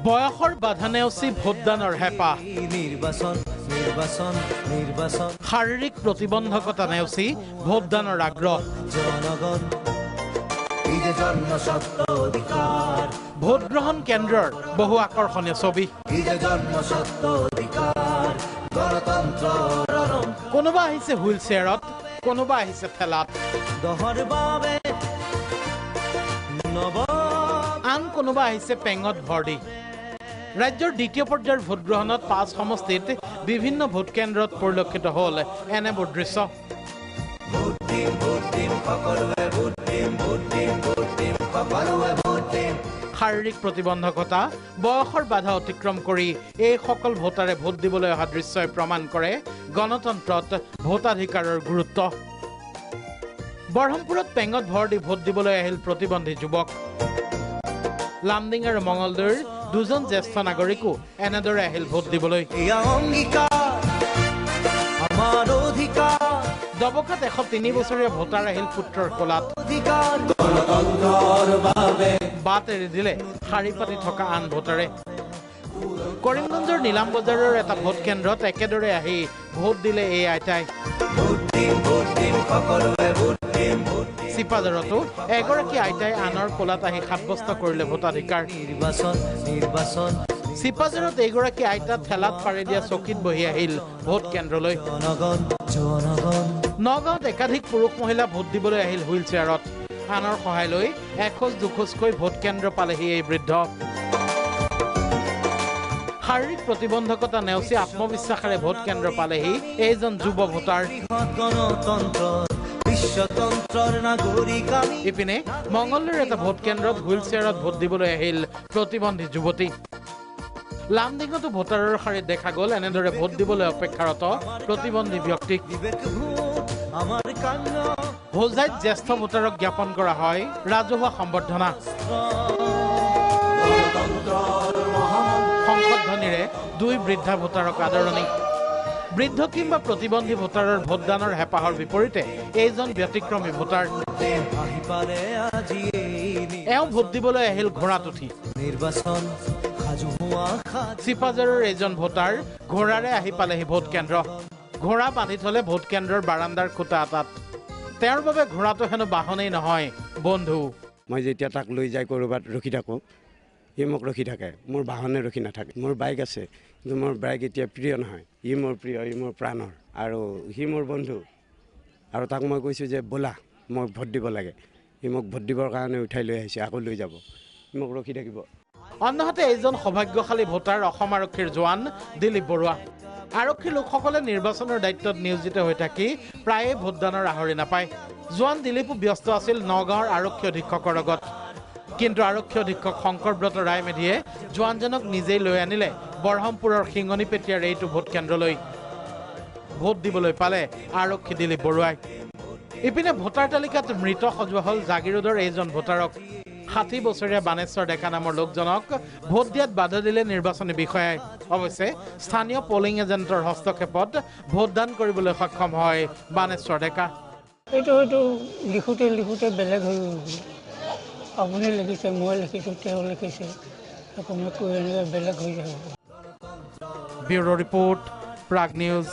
বয়সৰ বাধা নেওচি ভোটদানৰ হেঁপাহ শাৰীৰিক প্ৰতিবন্ধকতা নেওচি ভোটদানৰ আগ্ৰহ ভোটগ্ৰহণ কেন্দ্ৰৰ বহু আকৰ্ষণীয় ছবি কোনোবা আহিছে হুইল চেয়াৰত কোনোবা আহিছে ঠেলাত আন কোনোবা আহিছে পেঙত ভৰ্তি ৰাজ্যৰ দ্বিতীয় পৰ্যায়ৰ ভোটগ্ৰহণত 5 সমষ্টিত বিভিন্ন ভোট কেন্দ্ৰত পৰিলক্ষিত হ'ল এনেবোৰ দৃশ্য শাৰীৰিক প্ৰতিবন্ধকতা বয়সৰ বাধা অতিক্ৰম কৰি এই সকল ভোটাৰে ভোট দিবলৈ অহা দৃশ্যই প্ৰমাণ কৰে গণতন্ত্ৰত ভোটাধিকাৰৰ গুৰুত্ব বৰহমপুৰত পেঙত ভৰ্তি ভোট দিবলৈ আহিল প্ৰতিবন্ধী যুৱক লামডিং আৰু মঙলদৈৰ দুজন জ্যেষ্ঠ নাগৰিকো এনেদৰে আহিল ভোট দিবলৈ দবকাত 103 বছৰীয়া ভোটাৰ আহিল পুত্ৰৰ কোলাত বাট এৰি দিলে শাৰী পাতি থকা আন ভোটাৰে কৰিমগঞ্জৰ নীলাম বজাৰৰ এটা ভোট কেন্দ্ৰত একেদৰে আহি ভোট দিলে এই আইতাই চিপাজাৰতো এগৰাকী আইতাই আনৰ কোলাত আহি সাব্যস্ত কৰিলে ভোটাধিকাৰ চিপাজাৰত এগৰাকী আইতা ঠেলাত পাৰি দিয়া চকীত বহি আহিল ভোট কেন্দ্ৰলৈ নগাঁৱত একাধিক পুৰুষ মহিলা ভোট দিবলৈ আহিল হুইল চেয়াৰত আনৰ সহায় লৈ এখোজ দুখোজকৈ ভোট কেন্দ্ৰ পালেহি এই বৃদ্ধ শাৰীৰিক প্ৰতিবন্ধকতা নেওচি আত্মবিশ্বাসেৰে ভোট কেন্দ্ৰ পালেহি এইজন যুৱ ভোটাৰ ইপিনে মংগলদৈৰ এটা ভোট কেন্দ্ৰত হুইল চেয়াৰত ভোট দিবলৈ আহিল প্ৰতিবন্ধী যুৱতী লামডিঙতো ভোটাৰৰ শাৰীত দেখা গ'ল এনেদৰে ভোট দিবলৈ অপেক্ষাৰত প্ৰতিবন্ধী ব্যক্তিক হোজাইত জ্যেষ্ঠ ভোটাৰক জ্ঞাপন কৰা হয় ৰাজহুৱা সম্বৰ্ধনা সংশোধনীৰে 2 বৃদ্ধা ভোটাৰক আদৰণি বৃদ্ধ কিংবা প্ৰতিবন্ধী ভোটাৰৰ ভোটদানৰ হেঁপাহৰ বিপৰীতে এইজন ব্যতিক্ৰমী ভোটাৰ এওঁ ভোট দিবলৈ আহিল ঘোঁৰাত উঠি চিপাজাৰৰ এইজন ভোটাৰ ঘোঁৰাৰে আহি পালেহি ভোট কেন্দ্ৰ ঘোঁৰা বান্ধি থলে ভোট কেন্দ্ৰৰ বাৰাণ্ডাৰ খুঁটা এটাত তেওঁৰ বাবে ঘোঁৰাটো হেনো বাহনেই নহয় বন্ধু মই যেতিয়া তাক লৈ যাই ক'ৰবাত ৰখি থাকোঁ সি মোক ৰখি থাকে মোৰ বাহনে ৰখি নাথাকে মোৰ বাইক আছে কিন্তু মোৰ বাইক এতিয়া প্ৰিয় নহয় ই মোৰ প্ৰিয় ই মোৰ প্ৰাণৰ আৰু সি মোৰ বন্ধু আৰু তাক মই কৈছোঁ যে ব'লা মই ভোট দিব লাগে সি মোক ভোট দিবৰ কাৰণে উঠাই লৈ আহিছে আকৌ লৈ যাব মোক ৰখি থাকিব অন্যহাতে এইজন সৌভাগ্যশালী ভোটাৰ অসম আৰক্ষীৰ জোৱান দিলীপ বৰুৱা আৰক্ষী লোকসকলে নিৰ্বাচনৰ দায়িত্বত নিয়োজিত হৈ থাকি প্ৰায়ে ভোটদানৰ আহৰি নাপায় জোৱান দিলীপো ব্যস্ত আছিল নগাঁৱৰ আৰক্ষী অধীক্ষকৰ লগত কিন্তু আৰক্ষী অধীক্ষক শংকৰব্ৰত ৰায়মেধিয়ে জোৱানজনক নিজেই লৈ আনিলে বৰহমপুৰৰ শিঙনিপেটীয়াৰ এইটো ভোট কেন্দ্ৰলৈ ভোট দিবলৈ পালে আৰক্ষী দিলীপ বৰুৱাই ইপিনে ভোটাৰ তালিকাত মৃত সজোৱা হ'ল জাগিৰোডৰ এইজন ভোটাৰক 60 বছৰীয়া বানেশ্বৰ ডেকা নামৰ লোকজনক ভোট দিয়াত বাধা দিলে নিৰ্বাচনী বিষয়াই অৱশ্যে স্থানীয় পলিং এজেণ্টৰ হস্তক্ষেপত ভোটদান কৰিবলৈ সক্ষম হয় বানেশ্বৰ ডেকা এইটো লিখোঁতে বেলেগ হৈ গ'ল আপুনি লিখিছে মই লিখিছোঁ তেওঁ লিখিছে কোনো এনেকৈ বেলেগ হৈ যাব ব্যুৰো ৰিপৰ্ট প্ৰাগ নিউজ